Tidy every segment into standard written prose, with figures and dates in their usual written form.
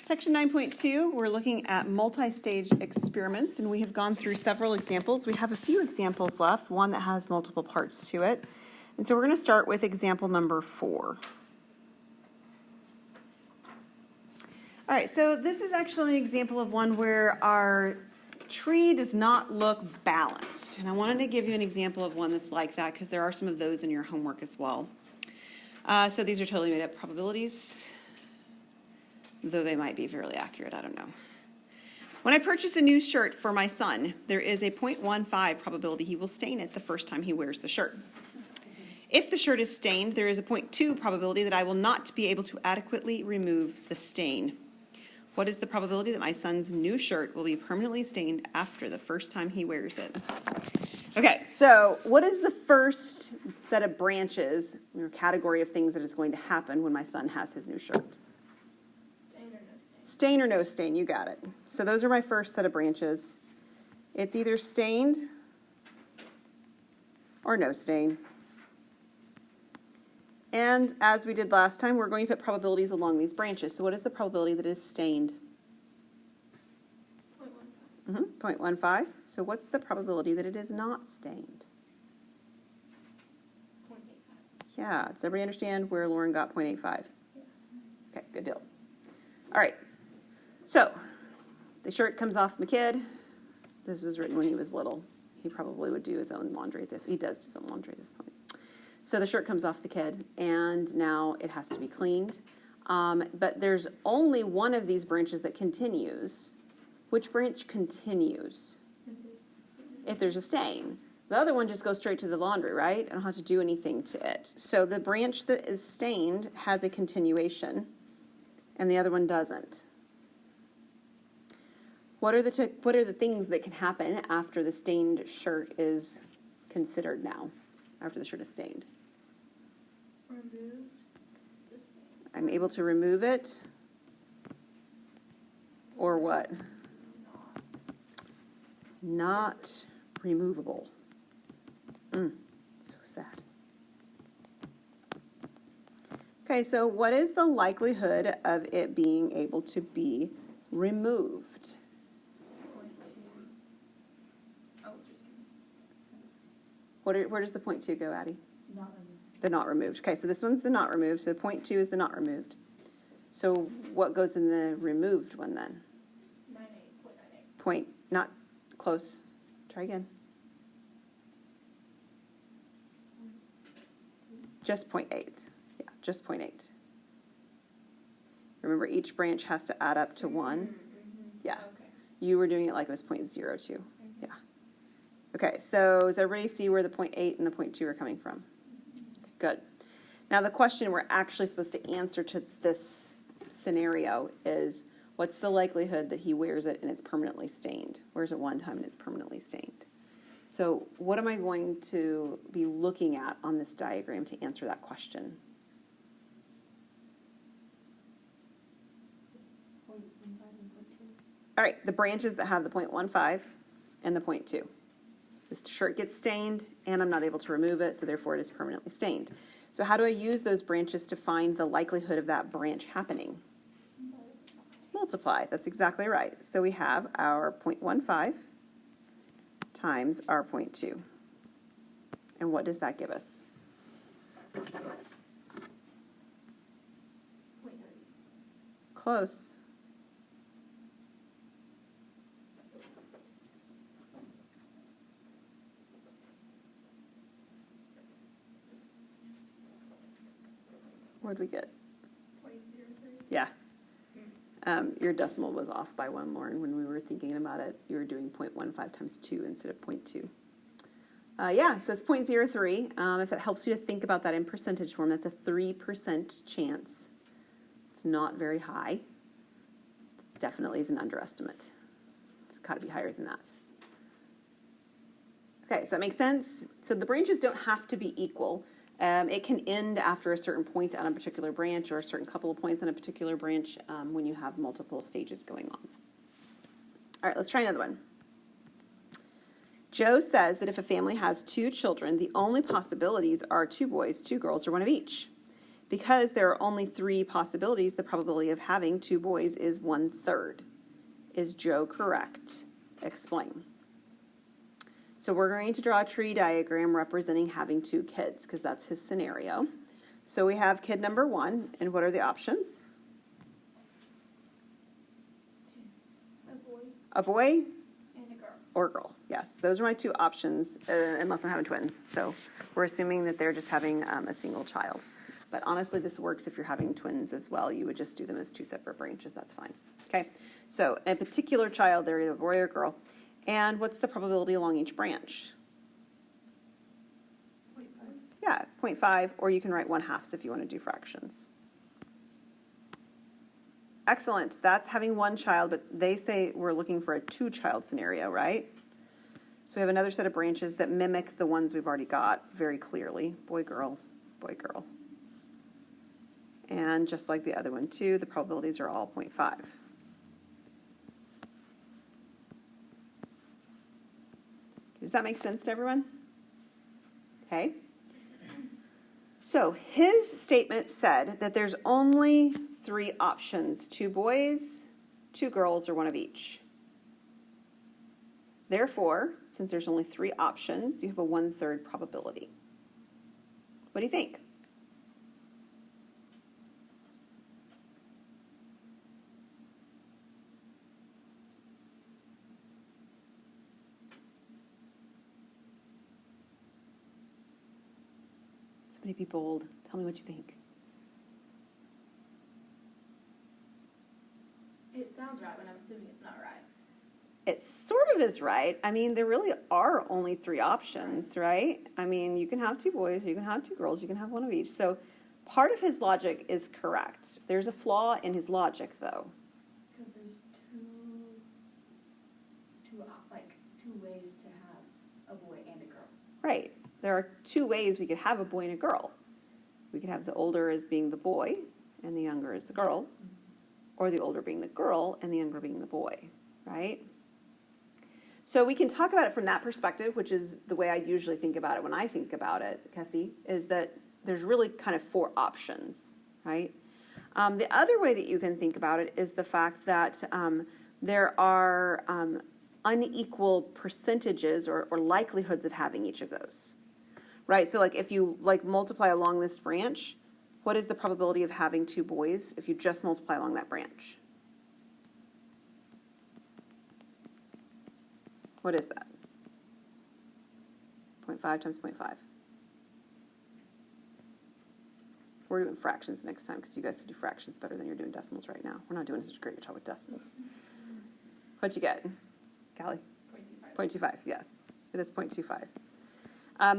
Section 9.2, we're looking at multi-stage experiments, and we have gone through several examples. We have a few examples left, one that has multiple parts to it. And so we're going to start with example number 4. All right, so this is actually an example of one where our tree does not look balanced. And I wanted to give you an example of one that's like that because there are some of those in your homework as well. So these are totally made up probabilities, though they might be fairly accurate, I don't know. When I purchase a new shirt for my son, there is a 0.15 probability he will stain it the first time he wears the shirt. If the shirt is stained, there is a 0.2 probability that I will not be able to adequately remove the stain. What is the probability that my son's new shirt will be permanently stained after the first time he wears it? Okay, so what is the first set of branches or category of things that is going to happen when my son has his new shirt? Stain or no stain. Stain or no stain, you got it. So those are my first set of branches. It's either stained or no stain. And as we did last time, we're going to put probabilities along these branches. So what is the probability that it is stained? 0.15. 0.15. So what's the probability that it is not stained? 0.85. Yeah, does everybody understand where Lauren got 0.85? Yeah. Okay, good deal. All right, so the shirt comes off my kid. This was written when he was little. He probably would do his own laundry at this. He does do his own laundry at this point. So the shirt comes off the kid, and now it has to be cleaned. But there's only one of these branches that continues. Which branch continues? If there's a stain. The other one just goes straight to the laundry, right? I don't have to do anything to it. So the branch that is stained has a continuation, and the other one doesn't. What are the things that can happen after the stained shirt is considered now? After the shirt is stained? Remove the stain. I'm able to remove it, or what? Not removable. So sad. Okay, so what is the likelihood of it being able to be removed? 0.2. Oh, just Where does the 0.2 go, Addie? not removed. The not removed. Okay, so this one's the not removed, so 0.2 is the not removed. So what goes in the removed one then? 0.98. Point, not close. Try again. Just 0.8. Yeah, just 0.8. Remember, each branch has to add up to 1. Yeah. Okay. You were doing it like it was 0.02. Yeah. Okay, so does everybody see where the 0.8 and the 0.2 are coming from? Good. Now the question we're actually supposed to answer to this scenario is, what's the likelihood that he wears it and it's permanently stained? Wears it one time and it's permanently stained. So what am I going to be looking at on this diagram to answer that question? All right, the branches that have the 0.15 and the 0.2. This shirt gets stained, and I'm not able to remove it, so therefore it is permanently stained. So how do I use those branches to find the likelihood of that branch happening? Multiply. That's exactly right. So we have our 0.15 times our 0.2. And what does that give us? 0.30. Close. What did we get? 0.03. Yeah. Your decimal was off by 1, Lauren. When we were thinking about it, you were doing 0.15 times 2 instead of 0.2. Yeah, so it's 0.03. If it helps you to think about that in percentage form, that's a 3% chance. It's not very high. Definitely is an underestimate. It's got to be higher than that. Okay, does that make sense? So the branches don't have to be equal. It can end after a certain point on a particular branch or a certain couple of points on a particular branch when you have multiple stages going on. All right, let's try another one. Joe says that if a family has 2 children, the only possibilities are 2 boys, 2 girls, or one of each. Because there are only 3 possibilities, the probability of having 2 boys is 1/3. Is Joe correct? Explain. So we're going to draw a tree diagram representing having 2 kids, because that's his scenario. So we have kid number 1, and what are the options? A boy A boy and a girl. or girl. Yes, those are my 2 options, unless I'm having twins. So we're assuming that they're just having a single child. But honestly, this works if you're having twins as well. You would just do them as 2 separate branches. That's fine. Okay, so a particular child, they're either a boy or girl. And what's the probability along each branch? 0.5. Yeah, 0.5, or you can write 1/2 if you want to do fractions. Excellent. That's having 1 child, but they say we're looking for a 2-child scenario, right? So we have another set of branches that mimic the ones we've already got very clearly. Boy, girl, boy, girl. And just like the other one too, the probabilities are all 0.5. Does that make sense to everyone? Okay. So his statement said that there's only 3 options: 2 boys, 2 girls, or 1 of each. Therefore, since there's only 3 options, you have a 1/3 probability. What do you think? Somebody be bold. Tell me what you think. It sounds right, but I'm assuming it's not right. It sort of is right. I mean, there really are only 3 options, right? I mean, you can have 2 boys, you can have 2 girls, you can have 1 of each. So part of his logic is correct. There's a flaw in his logic, though. Because there's two ways to have a boy and a girl. Right. There are 2 ways we could have a boy and a girl. We could have the older as being the boy and the younger as the girl, or the older being the girl and the younger being the boy, right? So we can talk about it from that perspective, which is the way I usually think about it when I think about it, Kessie, is that there's really kind of 4 options, right? The other way that you can think about it is the fact that there are unequal percentages or likelihoods of having each of those, right? So like if you multiply along this branch, what is the probability of having 2 boys if you just multiply along that branch? What is that? 0.5 times 0.5. We're doing fractions next time because you guys can do fractions better than you're doing decimals right now. We're not doing such a great job with decimals. What'd you get, Callie? 0.25. 0.25, yes. It is 0.25.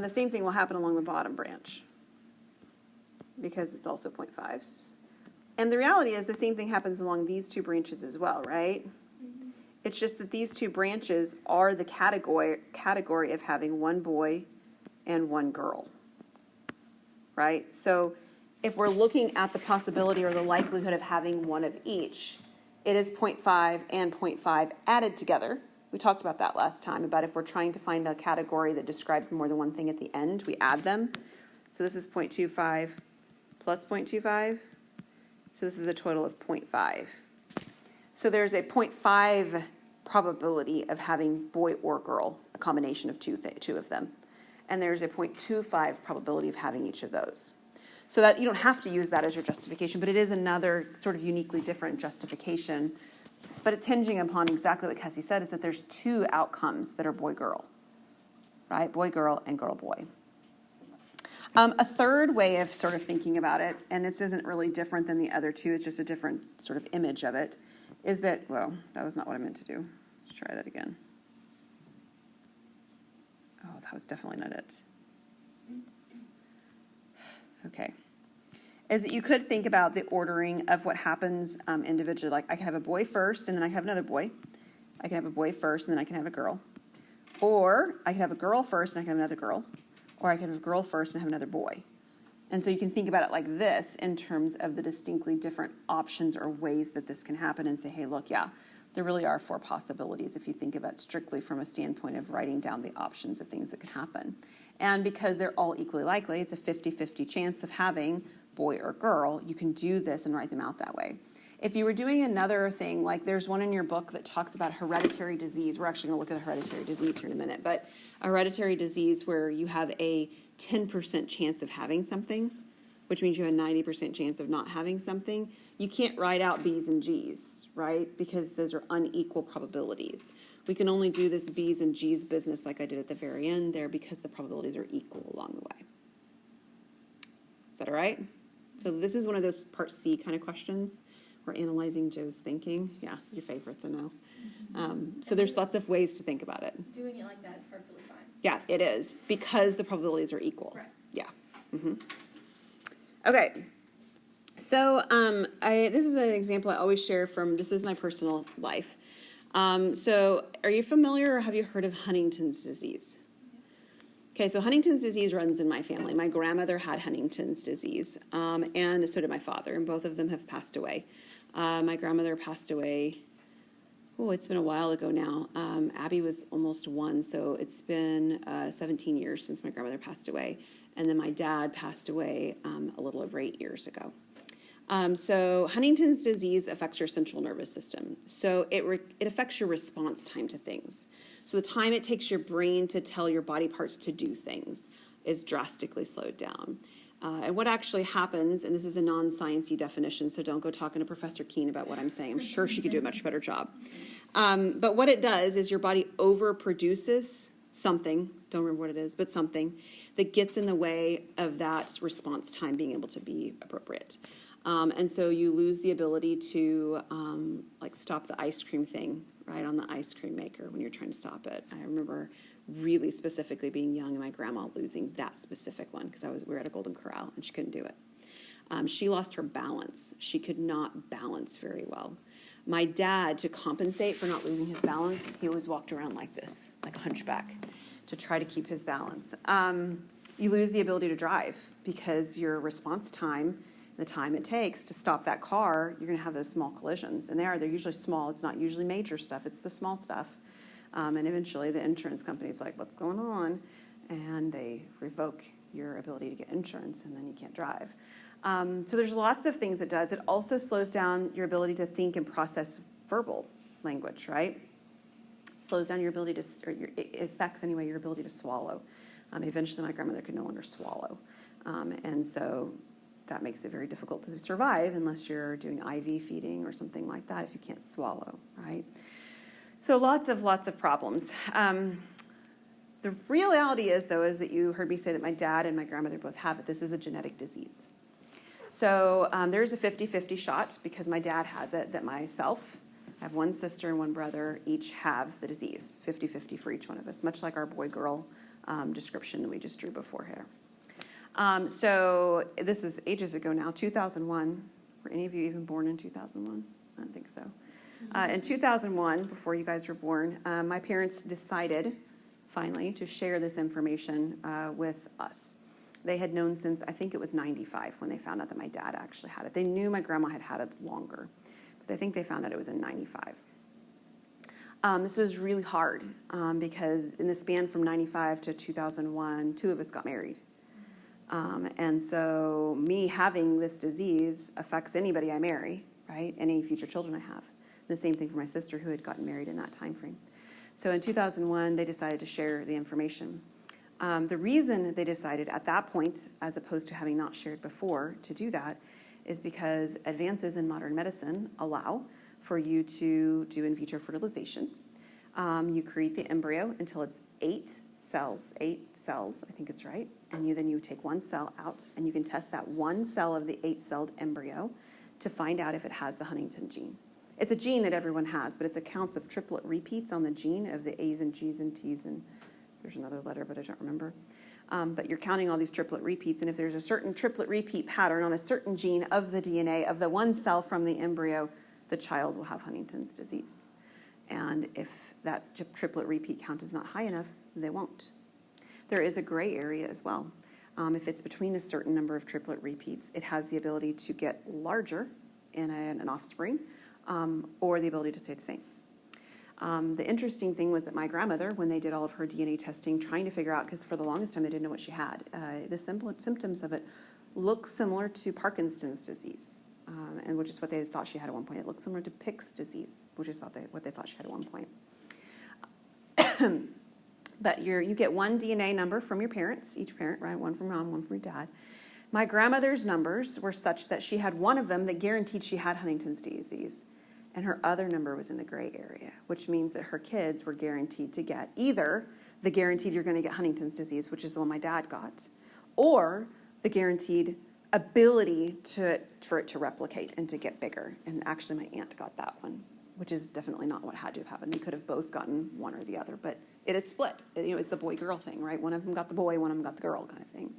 The same thing will happen along the bottom branch because it's also 0.5s. And the reality is the same thing happens along these 2 branches as well, right? It's just that these 2 branches are the category of having 1 boy and 1 girl, right? So if we're looking at the possibility or the likelihood of having 1 of each, it is 0.5 and 0.5 added together. We talked about that last time, about if we're trying to find a category that describes more than one thing at the end, we add them. So this is 0.25 plus 0.25. So this is a total of 0.5. So there's a 0.5 probability of having boy or girl, a combination of two of them. And there's a 0.25 probability of having each of those. So that you don't have to use that as your justification, but it is another sort of uniquely different justification. But it's hinging upon exactly what Kessie said, is that there's 2 outcomes that are boy-girl, right? Boy-girl and girl-boy. A third way of sort of thinking about it, and this isn't really different than the other 2, it's just a different sort of image of it, is that, well, that was not what I meant to do. Let's try that again. Oh, that was definitely not it. Okay. Is that you could think about the ordering of what happens individually. Like I can have a boy first and then I can have another boy. I can have a boy first and then I can have a girl. Or I can have a girl first and I can have another girl. Or I can have a girl first and have another boy. And so you can think about it like this in terms of the distinctly different options or ways that this can happen and say, hey, look, yeah, there really are 4 possibilities if you think about it strictly from a standpoint of writing down the options of things that can happen. And because they're all equally likely, it's a 50-50 chance of having boy or girl, you can do this and write them out that way. If you were doing another thing, like there's one in your book that talks about hereditary disease. We're actually going to look at a hereditary disease here in a minute, but a hereditary disease where you have a 10% chance of having something, which means you have a 90% chance of not having something. You can't write out B's and G's, right? Because those are unequal probabilities. We can only do this B's and G's business like I did at the very end there because the probabilities are equal along the way. Is that all right? So this is one of those part C kind of questions. We're analyzing Joe's thinking. Yeah, your favorites, I know. So there's lots of ways to think about it. Doing it like that is perfectly fine. Yeah, it is, because the probabilities are equal. Right. Yeah. Okay. So this is an example I always share from, this is my personal life. So are you familiar or have you heard of Huntington's disease? Okay, so Huntington's disease runs in my family. My grandmother had Huntington's disease, and so did my father, and both of them have passed away. My grandmother passed away, it's been a while ago now. Abby was almost 1, so it's been 17 years since my grandmother passed away. And then my dad passed away a little over 8 years ago. So Huntington's disease affects your central nervous system. So it affects your response time to things. So the time it takes your brain to tell your body parts to do things is drastically slowed down. And what actually happens, and this is a non-sciencey definition, so don't go talking to Professor Keene about what I'm saying. I'm sure she could do a much better job. But what it does is your body overproduces something, don't remember what it is, but something that gets in the way of that response time being able to be appropriate. And so you lose the ability to stop the ice cream thing, right, on the ice cream maker when you're trying to stop it. I remember really specifically being young and my grandma losing that specific one because we were at a Golden Corral and she couldn't do it. She lost her balance. She could not balance very well. My dad, to compensate for not losing his balance, he always walked around like this, like a hunchback, to try to keep his balance. You lose the ability to drive because your response time, the time it takes to stop that car, you're going to have those small collisions. And they're usually small. It's not usually major stuff. It's the small stuff. And eventually the insurance company's like, what's going on? And they revoke your ability to get insurance, and then you can't drive. So there's lots of things it does. It also slows down your ability to think and process verbal language, right? Slows down your ability to, it affects anyway your ability to swallow. Eventually my grandmother could no longer swallow. And so that makes it very difficult to survive unless you're doing IV feeding or something like that if you can't swallow, right? So lots of problems. The reality is, though, is that you heard me say that my dad and my grandmother both have it. This is a genetic disease. So there's a 50-50 shot because my dad has it that myself, I have one sister and one brother, each have the disease, 50-50 for each one of us, much like our boy-girl description that we just drew before here. So this is ages ago now, 2001. Were any of you even born in 2001? I don't think so. In 2001, before you guys were born, my parents decided, finally, to share this information with us. They had known since, I think it was 95 when they found out that my dad actually had it. They knew my grandma had had it longer, but I think they found out it was in 95. This was really hard because in the span from 95 to 2001, 2 of us got married. And so me having this disease affects anybody I marry, right? Any future children I have. The same thing for my sister who had gotten married in that time frame. So in 2001, they decided to share the information. The reason they decided at that point, as opposed to having not shared before, to do that is because advances in modern medicine allow for you to do in vitro fertilization. You create the embryo until it's 8 cells, I think it's right, and then you take 1 cell out, and you can test that 1 cell of the 8-celled embryo to find out if it has the Huntington gene. It's a gene that everyone has, but it's accounts of triplet repeats on the gene of the A's and G's and T's, and there's another letter, but I don't remember. But you're counting all these triplet repeats, and if there's a certain triplet repeat pattern on a certain gene of the DNA of the 1 cell from the embryo, the child will have Huntington's disease. And if that triplet repeat count is not high enough, they won't. There is a gray area as well. If it's between a certain number of triplet repeats, it has the ability to get larger in an offspring, or the ability to stay the same. The interesting thing was that my grandmother, when they did all of her DNA testing, trying to figure out, because for the longest time they didn't know what she had, the symptoms of it look similar to Parkinson's disease, and which is what they thought she had at one point. It looks similar to Pick's disease, which is what they thought she had at one point. But you get one DNA number from your parents, each parent, right? One from mom, one from your dad. My grandmother's numbers were such that she had one of them that guaranteed she had Huntington's disease, and her other number was in the gray area, which means that her kids were guaranteed to get either the guaranteed you're going to get Huntington's disease, which is the one my dad got, or the guaranteed ability for it to replicate and to get bigger. And actually, my aunt got that one, which is definitely not what had to have happened. They could have both gotten one or the other, but it had split. It's the boy-girl thing, right? One of them got the boy, one of them got the girl kind of thing.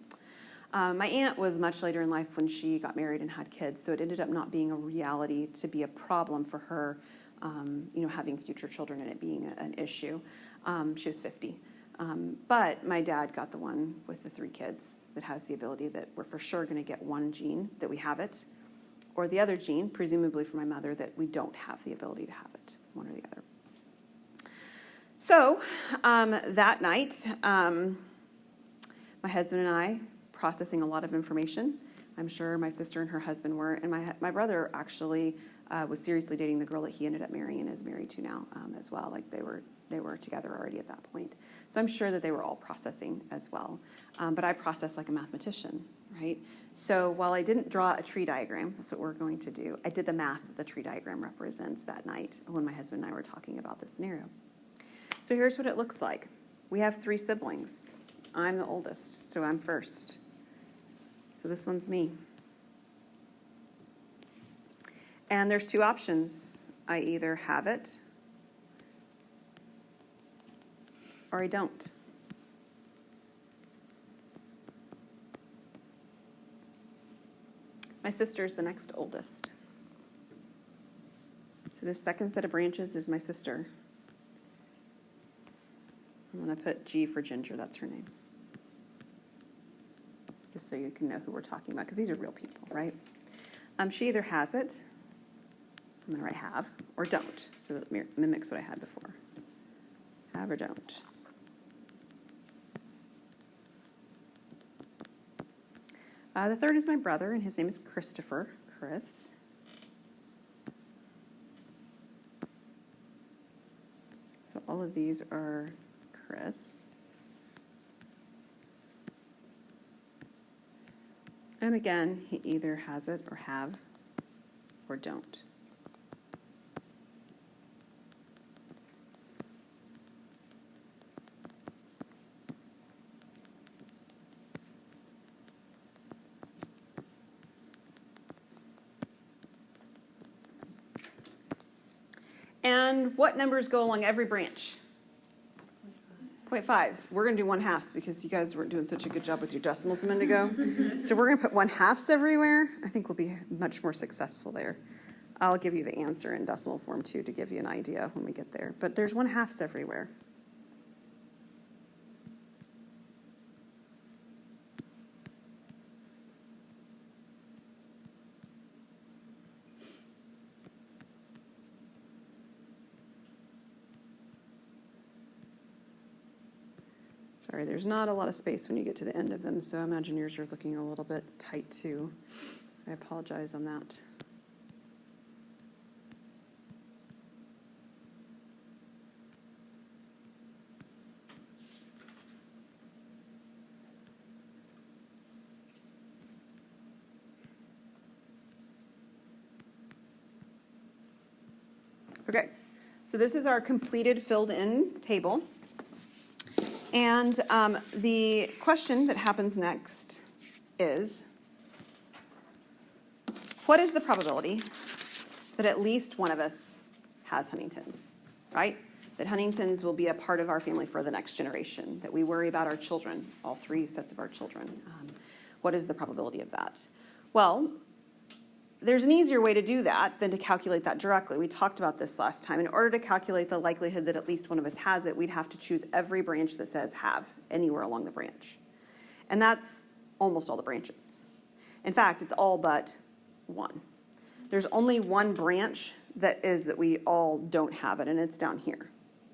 My aunt was much later in life when she got married and had kids, so it ended up not being a reality to be a problem for her, having future children and it being an issue. She was 50. But my dad got the one with the 3 kids that has the ability that we're for sure going to get one gene, that we have it, or the other gene, presumably for my mother, that we don't have the ability to have it, one or the other. So that night, my husband and I, processing a lot of information. I'm sure my sister and her husband were, and my brother actually was seriously dating the girl that he ended up marrying and is married to now as well. Like they were together already at that point. So I'm sure that they were all processing as well. But I process like a mathematician, right? So while I didn't draw a tree diagram, that's what we're going to do, I did the math that the tree diagram represents that night when my husband and I were talking about this scenario. So here's what it looks like. We have 3 siblings. I'm the oldest, so I'm first. So this one's me. And there's 2 options. I either have it or I don't. My sister's the next oldest. So this second set of branches is my sister. I'm going to put G for Ginger, that's her name. Just so you can know who we're talking about, because these are real people, right? She either has it, I'm going to write have, or don't, so that it mimics what I had before. Have or don't. The third is my brother, and his name is Christopher, Chris. So all of these are Chris. And again, he either has it or have or don't. And what numbers go along every branch? 0.5s. We're going to do 1/2 because you guys weren't doing such a good job with your decimals a minute ago. So we're going to put 1/2 everywhere. I think we'll be much more successful there. I'll give you the answer in decimal form too to give you an idea when we get there. But there's 1/2 everywhere. Sorry, there's not a lot of space when you get to the end of them, so I imagine yours are looking a little bit tight too. I apologize on that. Okay, so this is our completed filled in table. And the question that happens next is, what is the probability that at least one of us has Huntington's, right? That Huntington's will be a part of our family for the next generation, that we worry about our children, all 3 sets of our children. What is the probability of that? Well, there's an easier way to do that than to calculate that directly. We talked about this last time. In order to calculate the likelihood that at least one of us has it, we'd have to choose every branch that says have anywhere along the branch. And that's almost all the branches. In fact, it's all but 1. There's only 1 branch that we all don't have it, and it's down here,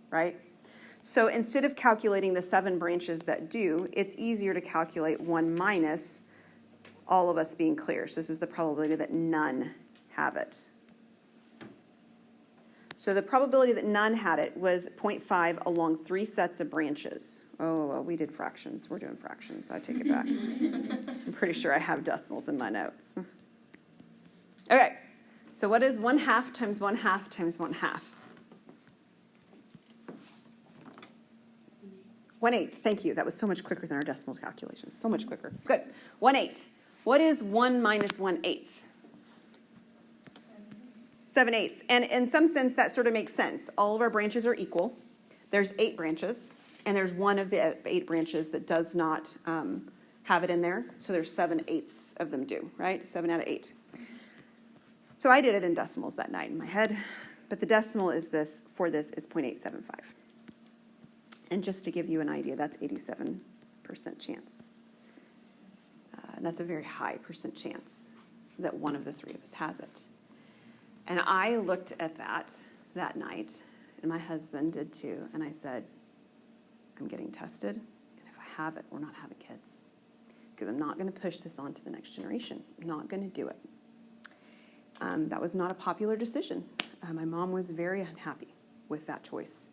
right? So instead of calculating the 7 branches that do, it's easier to calculate 1 minus all of us being clear. So this is the probability that none have it. So the probability that none had it was 0.5 along 3 sets of branches. Oh, well, we did fractions. We're doing fractions. I take it back. I'm pretty sure I have decimals in my notes. Okay, so what is 1/2 times 1/2 times 1/2? 1/8. Thank you. That was so much quicker than our decimal calculations. So much quicker. Good. 1/8. What is 1 minus 1/8? 7/8. And in some sense, that sort of makes sense. All of our branches are equal. There's 8 branches, and there's one of the 8 branches that does not have it in there. So there's 7/8 of them do, right? 7 out of 8. So I did it in decimals that night in my head, but the decimal is this for this is 0.875. And just to give you an idea, that's 87% chance. And that's a very high percent chance that one of the 3 of us has it. And I looked at that night, and my husband did too, and I said, I'm getting tested, and if I have it, we're not having kids. Because I'm not going to push this on to the next generation. I'm not going to do it. That was not a popular decision. My mom was very unhappy with that choice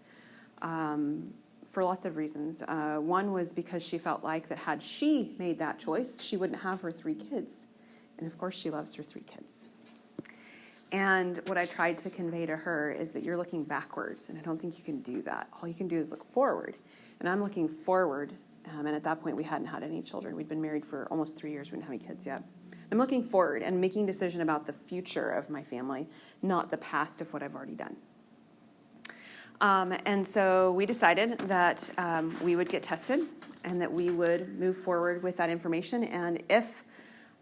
for lots of reasons. One was because she felt like that had she made that choice, she wouldn't have her 3 kids. And of course, she loves her 3 kids. And what I tried to convey to her is that you're looking backwards, and I don't think you can do that. All you can do is look forward. And I'm looking forward, and at that point, we hadn't had any children. We'd been married for almost 3 years. We didn't have any kids yet. I'm looking forward and making a decision about the future of my family, not the past of what I've already done. And so we decided that we would get tested and that we would move forward with that information. And if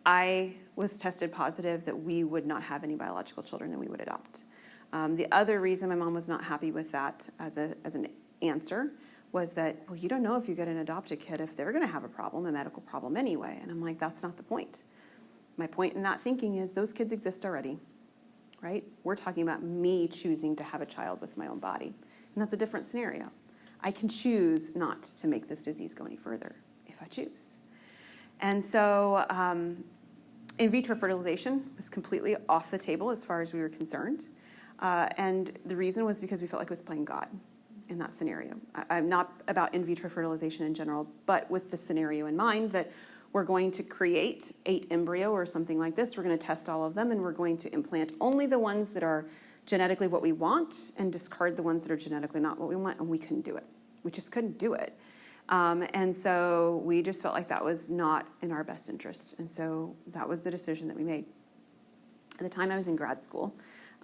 I was tested positive that we would not have any biological children, then we would adopt. The other reason my mom was not happy with that as an answer was that, well, you don't know if you get an adopted kid if they're going to have a problem, a medical problem anyway. And I'm like, that's not the point. My point in that thinking is those kids exist already, right? We're talking about me choosing to have a child with my own body. And that's a different scenario. I can choose not to make this disease go any further if I choose. And so in vitro fertilization was completely off the table as far as we were concerned. And the reason was because we felt like it was playing God in that scenario. I'm not about in vitro fertilization in general, but with the scenario in mind that we're going to create 8 embryo or something like this. We're going to test all of them, and we're going to implant only the ones that are genetically what we want and discard the ones that are genetically not what we want, and we couldn't do it. We just couldn't do it. And so we just felt like that was not in our best interest. And so that was the decision that we made. At the time, I was in grad school,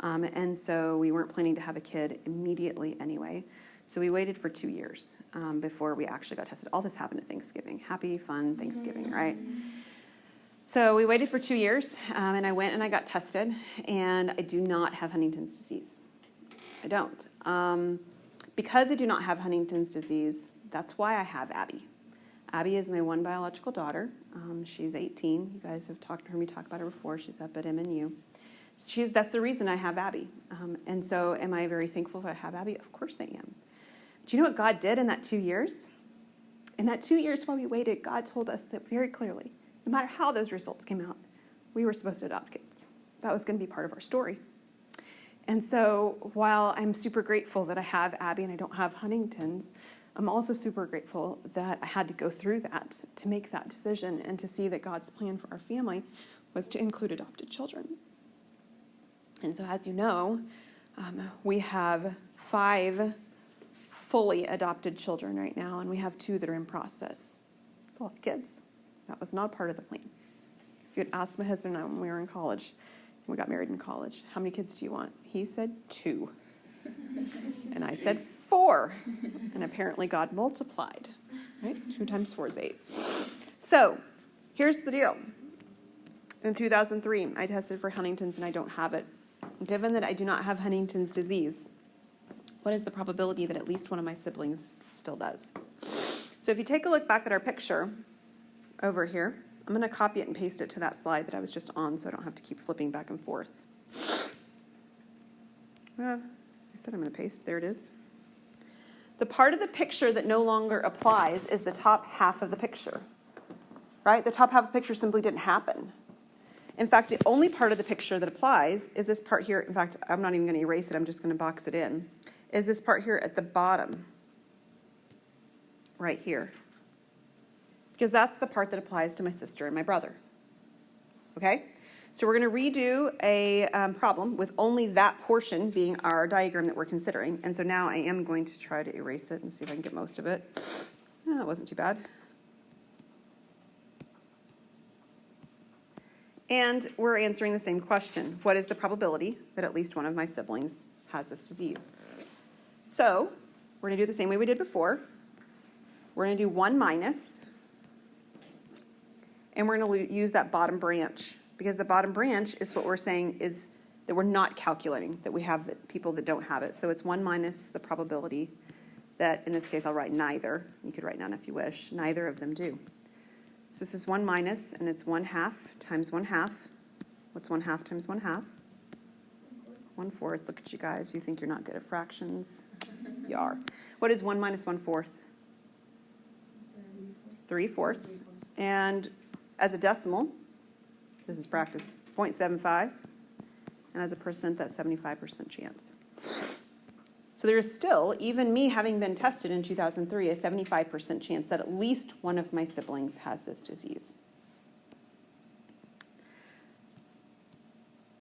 and so we weren't planning to have a kid immediately anyway. So we waited for 2 years before we actually got tested. All this happened at Thanksgiving. Happy, fun Thanksgiving, right? So we waited for 2 years, and I went and I got tested, and I do not have Huntington's disease. I don't. Because I do not have Huntington's disease, that's why I have Abby. Abby is my one biological daughter. She's 18. You guys have heard me talk about her before. She's up at MNU. That's the reason I have Abby. And so am I very thankful that I have Abby? Of course I am. Do you know what God did in that 2 years? In that 2 years while we waited, God told us that very clearly, no matter how those results came out, we were supposed to adopt kids. That was going to be part of our story. And so while I'm super grateful that I have Abby and I don't have Huntington's, I'm also super grateful that I had to go through that to make that decision and to see that God's plan for our family was to include adopted children. And so as you know, we have 5 fully adopted children right now, and we have 2 that are in process. That's a lot of kids. That was not part of the plan. If you had asked my husband and I when we were in college, we got married in college, how many kids do you want? He said 2. And I said 4. And apparently God multiplied, right? 2 times 4 is 8. So here's the deal. In 2003, I tested for Huntington's and I don't have it. Given that I do not have Huntington's disease, what is the probability that at least one of my siblings still does? So if you take a look back at our picture over here, I'm going to copy it and paste it to that slide that I was just on so I don't have to keep flipping back and forth. I said I'm going to paste. There it is. The part of the picture that no longer applies is the top half of the picture. right? The top half of the picture simply didn't happen. In fact, the only part of the picture that applies is this part here. In fact, I'm not even going to erase it. I'm just going to box it in. Is this part here at the bottom, right here. Because that's the part that applies to my sister and my brother. Okay? So we're going to redo a problem with only that portion being our diagram that we're considering. And so now I am going to try to erase it and see if I can get most of it. Oh, that wasn't too bad. And we're answering the same question. What is the probability that at least one of my siblings has this disease? So we're going to do the same way we did before. We're going to do 1 minus. And we're going to use that bottom branch. Because the bottom branch is what we're saying is that we're not calculating, that we have people that don't have it. So it's 1 minus the probability that, in this case, I'll write neither. You could write none if you wish. Neither of them do. So this is 1 minus, and it's 1/2 times 1/2. What's 1/2 times 1/2? 1/4. Look at you guys. You think you're not good at fractions? You are. What is 1 minus 1/4? 3/4. And as a decimal, this is practice, 0.75. And as a percent, that's 75% chance. So there is still, even me having been tested in 2003, a 75% chance that at least one of my siblings has this disease.